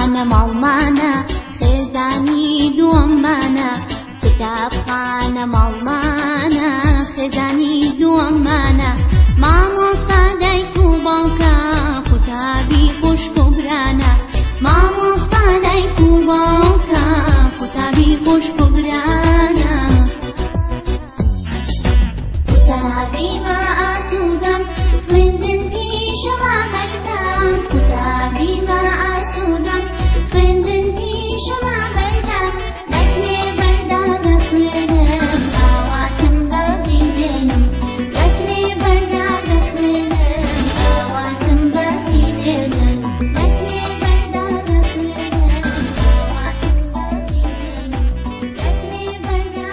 خانە ماڵمانە خێزانی دووەممانە کتاب خانە ماڵمانە خێزانی دووەممانە مامۆستا دایک و باوکە قوتابی خوشک و برانە مامۆستا دایک و باوکە قوتابی خوشک و برانە قوتابی بە ئاسوودەم خوێندن پیشەوە هەردەم قوتابی بە ئاسوودەم خوێندن پیشەوە هەردەم لەکوێ بەردا دەخوێنم ئاواتم بەڵی دێنم لەکوێ بەردا دەخوێنم ئاواتم بەڵی دێنم لەکوێ بەردا دەخوێنم ئاواتم بەڵی دێنم لەکوێ بەردا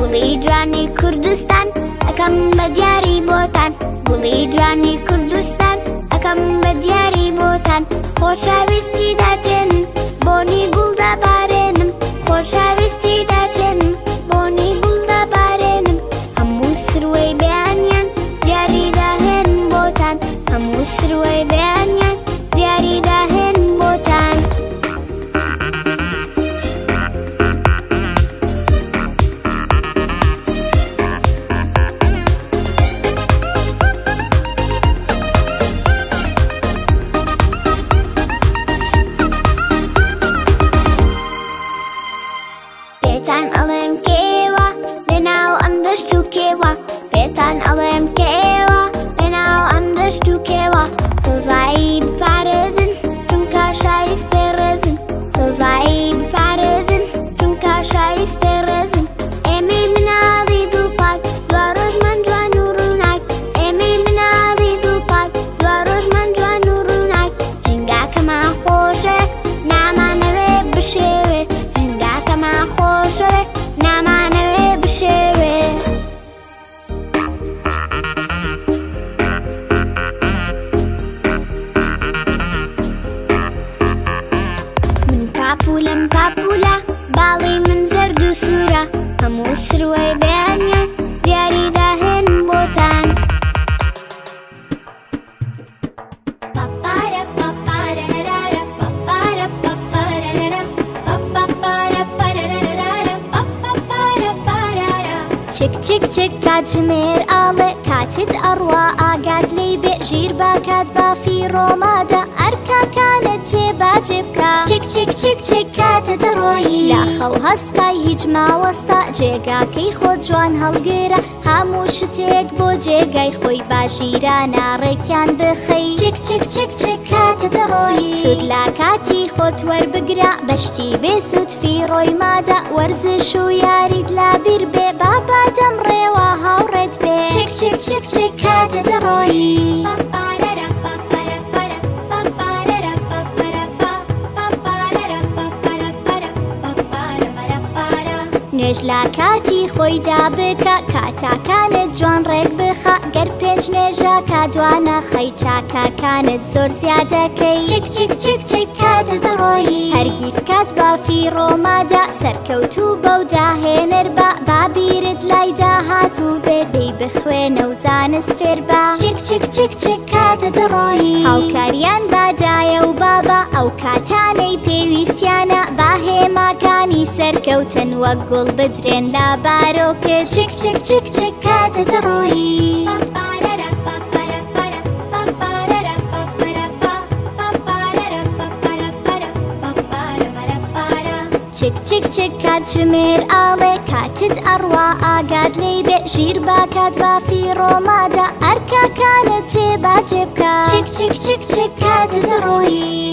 گوڵی جوانی کوردستان ئەکەم بە دیاری بۆتان گوڵی جوانی کوردستان ئەکەم بە دیاری بۆتان خۆشەویستی دەچێن بۆنی گوڵ دەبارێنم خۆشەویستی دەچێن بۆنی گوڵ دەبارێنم هەموو سروەی بەیانیان دیاری داهێن بۆتان هەموو سروەی بەیانیان دیاری داهێن بۆتان پێتان ئەڵێم کێوە لەناو ئەم دەشت و کێوە پێتان ئەڵێم کێوە لەناو ئەم دەشت و کێوە سەوزایی بپارێزن چونکە شایستەی ڕێزن سەوزایی بپارێزن چونکە شایستەی ڕێزن ئێمەی مناڵی دڵپاک دوا ڕۆژمان جوان و ڕووناک ئێمەی مناڵی دڵپاک دوا ڕۆژمان جوان و ڕووناک ژینگاکەمان خۆشە نامانەوێ بشێوێ ژینگاکەمان خۆشە نامانەوێ بشێوێ من پاپولم پاپولە باڵی من زەرد و سوورە هەموو سروەی بەیانیان دیاری داهێن بۆتان چک چک چک کاتژمێر ئاڵێ کاتت ئەڕوا ئاگات لێی بێ ژیر باکات بافی ڕۆمادا ئەرکاکانت جێبا جێبکە چک چک چک چک کاتت ڕۆیی لا خەو هەستای هیچ ماوەستا جێگاکەی خۆت جوان هەڵگرە هەموو شتێک بۆ جێگای خۆی باژیرانە ڕێکیان بخەی چک چک چک چک کاتت ڕۆیی سود لا کاتی خۆت وەربگرە بەشتی بێ سود فیڕۆی مادا وەرزش و یاریت لابیر بێ بابا دەم ڕێوە هاوڕێت بێ چک چک چک چک کاتت ڕۆیی نوێژ لا کاتی خۆیدا بکە کاتاکانت جوان ڕێک بخە گەر پێنج نوێژە کادوانە خەی چاکاکانت زۆر زیادەکەی چک چک چک چک کاتت ڕۆیی هەرگیز کات بافی ڕۆمادا سەرکەوتوو بەو داهێنەر بە بابیرت لای داهاتوو بێ دەی بخوێنە و زانست فێر بە چک چک چک چک کاتت ڕۆیی هاوکاریان بادایە و بابا ئەو کاتانەی پێویستیانە با هێماکانی سەرکەوتن وەک گوڵ بدرێن لا بارۆکت چک چک چک چک کاتت ڕۆیی چک چک چک کاتژمێر ئاڵێ کاتت ئەڕوا ئاگات لێی بێ ژیر باکات بافی ڕۆمادا ئەرکاکانت جێبا جێبکە چک چک چک چک کاتت ڕۆیی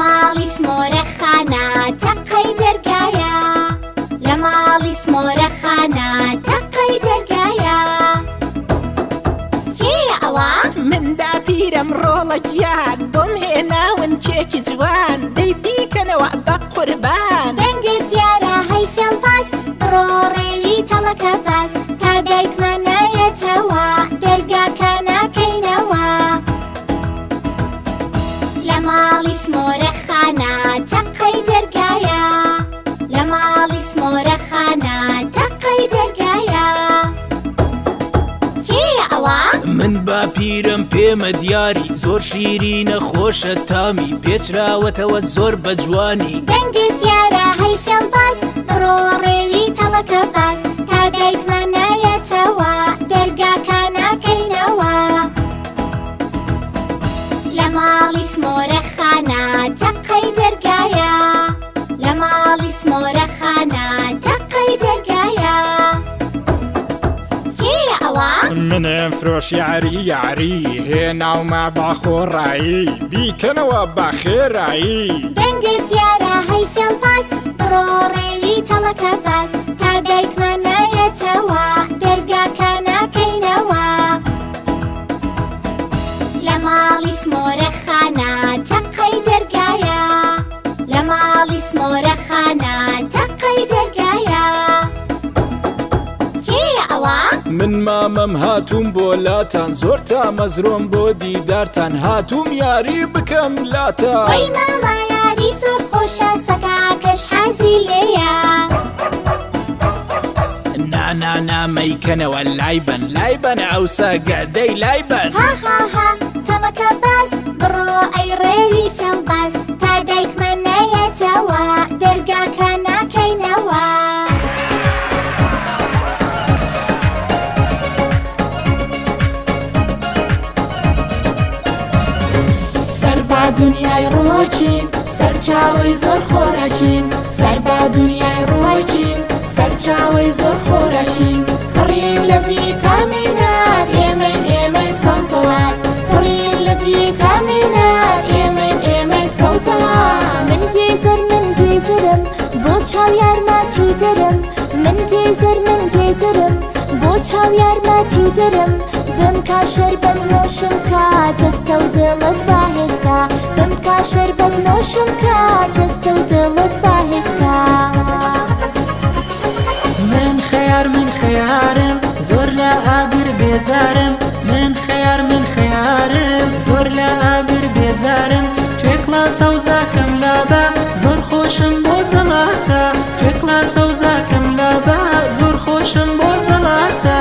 ماڵی سمۆرەخانە تەقەی دەرگایە لە ماڵی سمۆرەخانە تەقەی دەرگایە کێیە ئەوە؟ مندا پیرم ڕۆڵە گیان بۆم هێناون کێکی جوان دەی بیکەنەوە بە قوربان دەنگت دیارە هەی فێڵباس ڕۆڕێوی تەڵەکە باس تا دایکمان نایەتەوە دەرگاکە ناکەینەوە لە ماڵی سمۆرەخانە تەقەی دەرگایە لە ماڵی سمۆرەخانە تەقەی دەرگایە کێیە ئەوە؟ من با پیرم پێمە دیاری زۆر شیرینە خۆشە تامی پێچراوەتەوە زۆر بە جوانی دەنگت دیارە هەی فێڵباس ڕۆڕێوی تەڵەکە باس تا دایکمان نایەتەوە دەرگاکە ناکەینەوە لە ماڵی سمۆرەخانە تەقەی دەرگایە لە ماڵی سمۆرەخانە تەقەی دەرگایە کێیە ئەوە؟ منم فرۆشی یاری هێناومە با خۆڕایی بیکەنەوە بە خێرایی دەنگت دیارە هەی فێڵباس ڕۆڕێوی تەڵەکە باس تا دایکمان نایەتەوە دەرگاکە ناکەینەوە لە ماڵی سمۆرەخانە تەقەی دەرگایە لە ماڵی سمۆرەخانە تەقەی دەرگایە کێیە ئەوە؟ من مامەم هاتووم بۆ لاتان زۆر تا مەزرۆم بۆ دیدارتان هاتووم یاری بکەم لاتان وەی ماما یاری زۆر خۆشە سەگاکەش حەزی لێیە نانامەیکەنەوە لای بەن ئەو سەگە دەی لای بەن هاهاها تەڵەکە باس بڕۆ ئەی ڕێوی فێڵباس تا دایکمان نایەتەوە دەرگاکە ناکەینەوە سەر با دنیای ڕۆکین سەرچاوەی زۆر خۆراکین سەر با دنیای ڕۆکین سەرچاوەی زۆر خۆراکین پڕین لە ڤیتامینات ئێمەی سەوزەوات پڕین لە ڤیتامینات ئێمەی سەوزەوات من گێزەرم بۆ چاو یارماتی دەرم من گێزەرم بۆ چاو یارماتی دەرم بم کا شەربەت نۆشم کا جەستە و دڵت باهێزکا بم کا شەربەت نۆشم کا جەستە و دڵت باهێزکا من خەیارم زۆر لە ئاگر بێزارم من خەیارم زۆر لە ئاگر بێزارم توێ کڵاسە و زاکەم لابە زۆر خۆشم بۆ زەڵاتە توێ کڵاسە و زاکەم لابە زۆر خۆشم بۆ زەڵاتە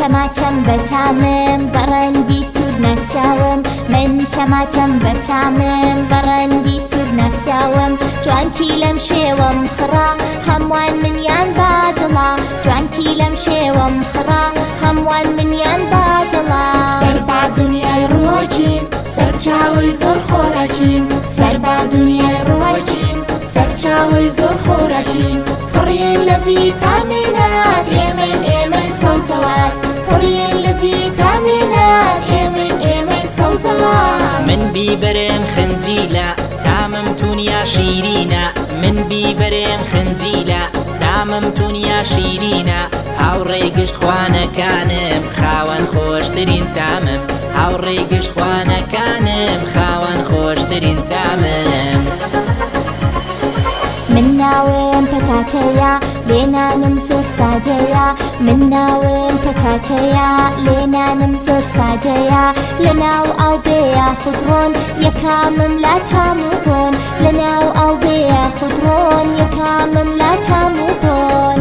تەماتەم بەتامم بەڕەنگی سوور ناسراوم من تەماتەم بەتامم بەڕەنگی سوور ناسراوم جوانکی لەم شێوەم خڕا هەمووان منیان بادڵا جوانکی لەم شێوەم خڕا هەمووان منیان بادڵا سەر با دنیای ڕۆکین سەرچاوەی زۆر خۆراکین سەر با دنیای ڕۆکین سەرچاوەی زۆر خۆراکین پڕین لە ڤیتامینات ئێمەی سەوزەوات پڕین لە ڤیتامینات ئێمەی سەوزەوات من بیبەرێم خنجیلە تامم تونیا شیرینە من بیبەرێم خنجیلە تامم تونیا شیرینە هاوڕێی گشتخوانەکانم خاوەن خۆشترین تامم هاوڕێی گشتخوانەکانم خاوەن خۆشترین تامم من ناوم پەتاتەیە لێنانم زۆر سادەیە من ناوم پەتاتەیە لێنانم زۆر سادەیە لە ناو ئاو بێیە خودڕۆن یەکامم لا تام و بۆن لە ناو ئاو بێیە خودڕۆن یەکامم لا تام و بۆن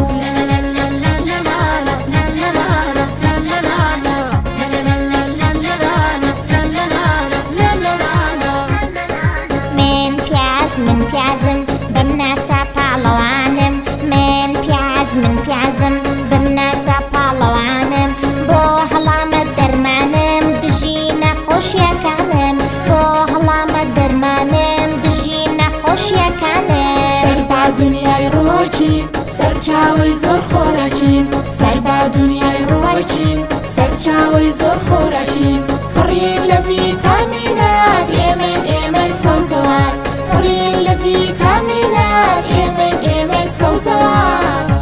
من پیازم بم ناسا پاڵەوانم من پیازم بم ناسا پاڵەوانم بۆ هەڵامە دەرمانم دژی نەخۆشیەکانم بۆ هەڵامە دەرمانم دژی نەخۆشیەکانم سەر با دنیای ڕۆکین سەرچاوەی زۆر سەرچاوەی زۆر خۆراکین پڕین لە ڤیتامینات ئێمەی سەوزەوات پڕین لە ڤیتامینات ئێمەی سەوزەوات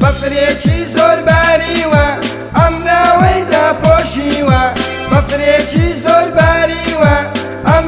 بەفرێکی زۆر باریوە ئەم ناوەی داپۆشیوە بەفرێکی زۆر باریوە ئەم